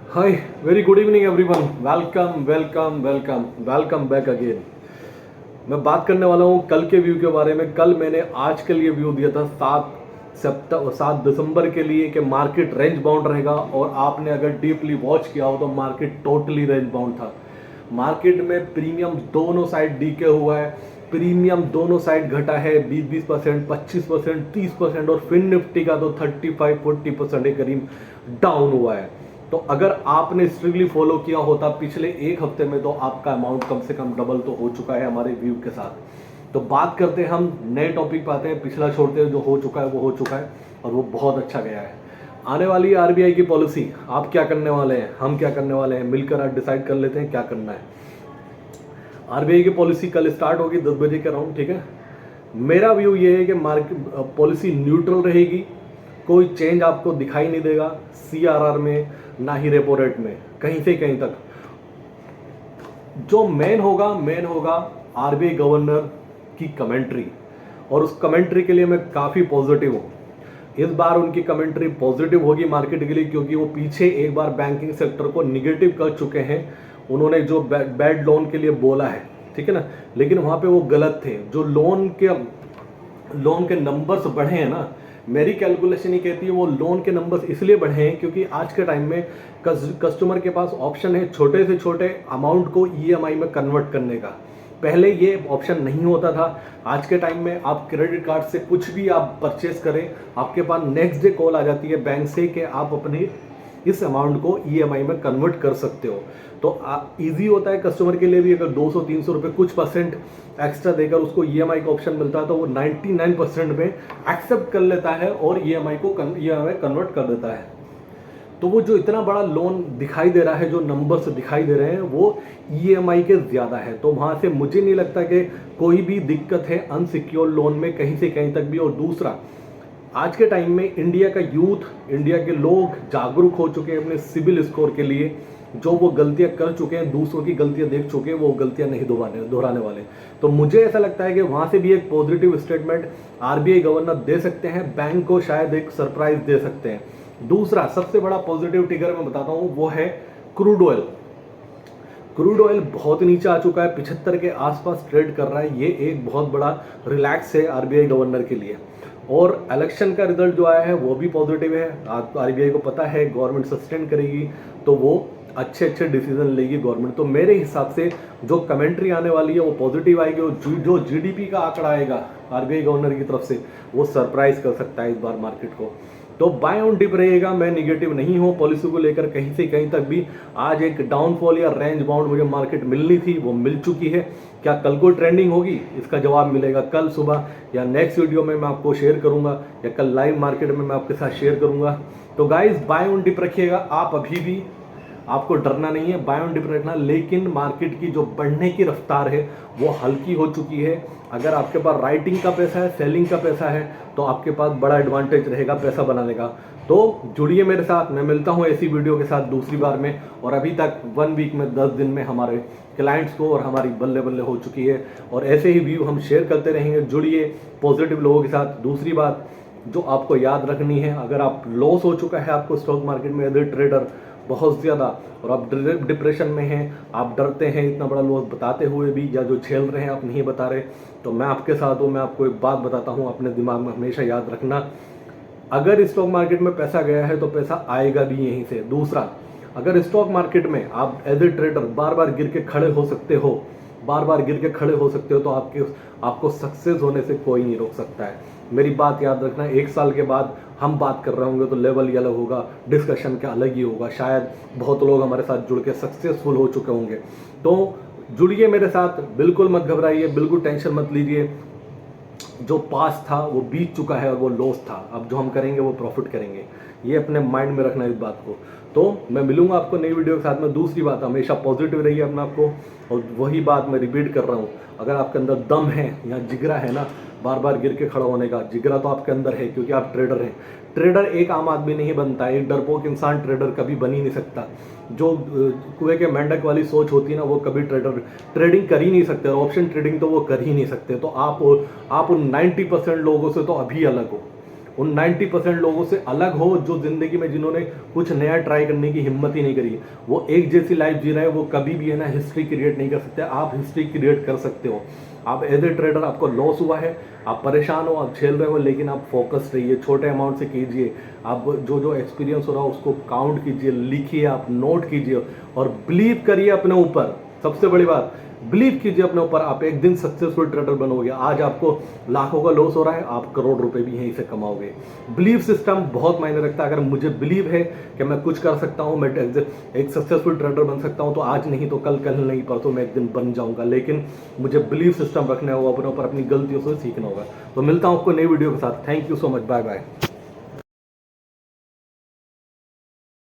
हाय, very good evening everyone. Welcome welcome welcome welcome back again. मैं बात करने वाला हूँ कल के व्यू के बारे में। कल मैंने आज के लिए व्यू दिया था 7 दिसंबर के लिए कि मार्केट रेंज बाउंड रहेगा, और आपने अगर डीपली वॉच किया हो तो मार्केट टोटली रेंज बाउंड था। मार्केट में प्रीमियम दोनों साइड डीके हुआ है। प्रीमियम दोनों साइड घटा है 20-20%, 25%, 30%, और फिन निफ्टी का तो 35-40% के करीब डाउन हुआ है। तो अगर आपने स्ट्रिक्टली फॉलो किया होता पिछले एक हफ्ते में तो आपका अमाउंट कम से कम डबल तो हो चुका है हमारे व्यू के साथ। तो बात करते हैं, हम नए टॉपिक पे आते हैं। पिछला छोड़ते हैं, जो हो चुका है वो हो चुका है और वो बहुत अच्छा गया है। आने वाली आरबीआई की पॉलिसी, आप क्या करने वाले हैं, हम क्या करने वाले हैं, मिलकर आज डिसाइड कर लेते हैं क्या करना है। आरबीआई की पॉलिसी कल स्टार्ट होगी 10 बजे के अराउंड, ठीक है। मेरा व्यू ये है कि मार्केट पॉलिसी न्यूट्रल रहेगी। कोई चेंज आपको दिखाई नहीं देगा सीआरआर में, ना ही रेपो रेट में, कहीं से कहीं तक। जो मेन होगा आरबीआई गवर्नर की कमेंट्री, और उस कमेंट्री के लिए मैं काफ़ी पॉजिटिव हूँ। इस बार उनकी कमेंट्री पॉजिटिव होगी मार्केट के लिए, क्योंकि वो पीछे एक बार बैंकिंग सेक्टर को निगेटिव कर चुके हैं। उन्होंने जो बैड लोन के लिए बोला है, ठीक है ना, लेकिन वहाँ पे वो गलत थे। जो लोन के नंबर्स बढ़े हैं ना, मेरी कैलकुलेशन ही कहती है वो लोन के नंबर्स इसलिए बढ़े हैं क्योंकि आज के टाइम में कस्टमर के पास ऑप्शन है छोटे से छोटे अमाउंट को ईएमआई में कन्वर्ट करने का। पहले ये ऑप्शन नहीं होता था। आज के टाइम में आप क्रेडिट कार्ड से कुछ भी आप परचेस करें, आपके पास नेक्स्ट डे कॉल आ जाती है बैंक से कि आप अपने इस अमाउंट को ईएमआई में कन्वर्ट कर सकते हो। तो इजी होता है कस्टमर के लिए भी। अगर 200-300 रुपये कुछ परसेंट एक्स्ट्रा देकर उसको ईएमआई का ऑप्शन मिलता है तो वो 99% में एक्सेप्ट कर लेता है और ईएमआई को ईएमआई कन्वर्ट कर देता है। तो वो जो इतना बड़ा लोन दिखाई दे रहा है, जो नंबर्स दिखाई दे रहे हैं, वो ईएमआई के ज़्यादा है। तो वहाँ से मुझे नहीं लगता कि कोई भी दिक्कत है अनसिक्योर लोन में कहीं से कहीं तक भी। और दूसरा, आज के टाइम में इंडिया का यूथ, इंडिया के लोग जागरूक हो चुके हैं अपने सिबिल स्कोर के लिए। जो वो गलतियां कर चुके हैं, दूसरों की गलतियां देख चुके हैं, वो गलतियां नहीं दोहराने वाले। तो मुझे ऐसा लगता है कि वहां से भी एक पॉजिटिव स्टेटमेंट आरबीआई गवर्नर दे सकते हैं, बैंक को शायद एक सरप्राइज दे सकते हैं। दूसरा सबसे बड़ा पॉजिटिव टिगर मैं बताता हूं, वो है क्रूड ऑयल। क्रूड ऑयल बहुत नीचे आ चुका है, 75 के आसपास ट्रेड कर रहा है। ये एक बहुत बड़ा रिलैक्स है आरबीआई गवर्नर के लिए। और इलेक्शन का रिजल्ट जो आया है वो भी पॉजिटिव है। आरबीआई को पता है गवर्नमेंट सस्टेन करेगी तो वो अच्छे अच्छे डिसीजन लेगी गवर्नमेंट। तो मेरे हिसाब से जो कमेंट्री आने वाली है वो पॉजिटिव आएगी, और जो जीडीपी का आंकड़ा आएगा आरबीआई गवर्नर की तरफ से वो सरप्राइज कर सकता है इस बार मार्केट को। तो बाय ऑन डिप रहेगा। मैं निगेटिव नहीं हूँ पॉलिसी को लेकर कहीं से कहीं तक भी। आज एक डाउनफॉल या रेंज बाउंड मुझे मार्केट मिलनी थी, वो मिल चुकी है। क्या कल को ट्रेंडिंग होगी, इसका जवाब मिलेगा कल सुबह या नेक्स्ट वीडियो में मैं आपको शेयर करूंगा, या कल लाइव मार्केट में मैं आपके साथ शेयर करूंगा। तो गाइस, बाय ऑन डिप रखिएगा। आप अभी भी, आपको डरना नहीं है, बाय ऑन डिप रखना। लेकिन मार्केट की जो बढ़ने की रफ्तार है वो हल्की हो चुकी है। अगर आपके पास राइटिंग का पैसा है, सेलिंग का पैसा है, तो आपके पास बड़ा एडवांटेज रहेगा पैसा बनाने का। तो जुड़िए मेरे साथ, मैं मिलता हूँ ऐसी वीडियो के साथ दूसरी बार में। और अभी तक 1 वीक में 10 दिन में हमारे क्लाइंट्स को और हमारी बल्ले बल्ले हो चुकी है, और ऐसे ही व्यू हम शेयर करते रहेंगे। जुड़िए पॉजिटिव लोगों के साथ। दूसरी बात जो आपको याद रखनी है, अगर आप लॉस हो चुका है आपको स्टॉक मार्केट में एज ए ट्रेडर बहुत ज़्यादा, और आप डिप्रेशन में हैं, आप डरते हैं इतना बड़ा लॉस बताते हुए भी, या जो झेल रहे हैं आप नहीं बता रहे, तो मैं आपके साथ हूँ। मैं आपको एक बात बताता हूँ, अपने दिमाग में हमेशा याद रखना, अगर स्टॉक मार्केट में पैसा गया है तो पैसा आएगा भी यहीं से। दूसरा, अगर स्टॉक मार्केट में आप एज ए ट्रेडर बार बार गिर के खड़े हो सकते हो, बार बार गिर के खड़े हो सकते हो, तो आपको सक्सेस होने से कोई नहीं रोक सकता है। मेरी बात याद रखना, 1 साल के बाद हम बात कर रहे होंगे तो लेवल ही अलग होगा, डिस्कशन का अलग ही होगा। शायद बहुत लोग हमारे साथ जुड़ के सक्सेसफुल हो चुके होंगे। तो जुड़िए मेरे साथ, बिल्कुल मत घबराइए, बिल्कुल टेंशन मत लीजिए। जो पास था वो बीत चुका है और वो लॉस था। अब जो हम करेंगे वो प्रॉफिट करेंगे, ये अपने माइंड में रखना इस बात को। तो मैं मिलूंगा आपको नई वीडियो के साथ में। दूसरी बात, हमेशा पॉजिटिव रहिए अपने आप को, और वही बात मैं रिपीट कर रहा हूँ, अगर आपके अंदर दम है या जिगरा है ना बार बार गिर के खड़ा होने का, जिगरा तो आपके अंदर है क्योंकि आप ट्रेडर हैं। ट्रेडर एक आम आदमी नहीं बनता है, एक डरपोक इंसान ट्रेडर कभी बन ही नहीं सकता। जो कुएं के मेंढक वाली सोच होती है ना, वो कभी ट्रेडिंग कर ही नहीं सकते, ऑप्शन ट्रेडिंग तो वो कर ही नहीं सकते। तो आप उन 90% लोगों से तो अभी अलग हो। उन 90% लोगों से अलग हो जो ज़िंदगी में जिन्होंने कुछ नया ट्राई करने की हिम्मत ही नहीं करी। वो एक जैसी लाइफ जी रहे हैं, वो कभी भी है ना हिस्ट्री क्रिएट नहीं कर सकते। आप हिस्ट्री क्रिएट कर सकते हो। आप एज ए ट्रेडर, आपको लॉस हुआ है, आप परेशान हो, आप झेल रहे हो, लेकिन आप फोकस रहिए, छोटे अमाउंट से कीजिए। आप जो जो एक्सपीरियंस हो रहा है उसको काउंट कीजिए, लिखिए, आप नोट कीजिए और बिलीव करिए अपने ऊपर। सबसे बड़ी बात, बिलीव कीजिए अपने ऊपर, आप एक दिन सक्सेसफुल ट्रेडर बनोगे। आज आपको लाखों का लॉस हो रहा है, आप करोड़ रुपए भी यहीं से कमाओगे। बिलीव सिस्टम बहुत मायने रखता है। अगर मुझे बिलीव है कि मैं कुछ कर सकता हूँ, मैं एक सक्सेसफुल ट्रेडर बन सकता हूँ, तो आज नहीं तो कल, कल नहीं परसों मैं एक दिन बन जाऊंगा। लेकिन मुझे बिलीव सिस्टम रखना होगा, अपने ऊपर अपनी गलतियों से सीखना होगा। तो मिलता हूँ आपको नई वीडियो के साथ। Thank you so much, bye bye.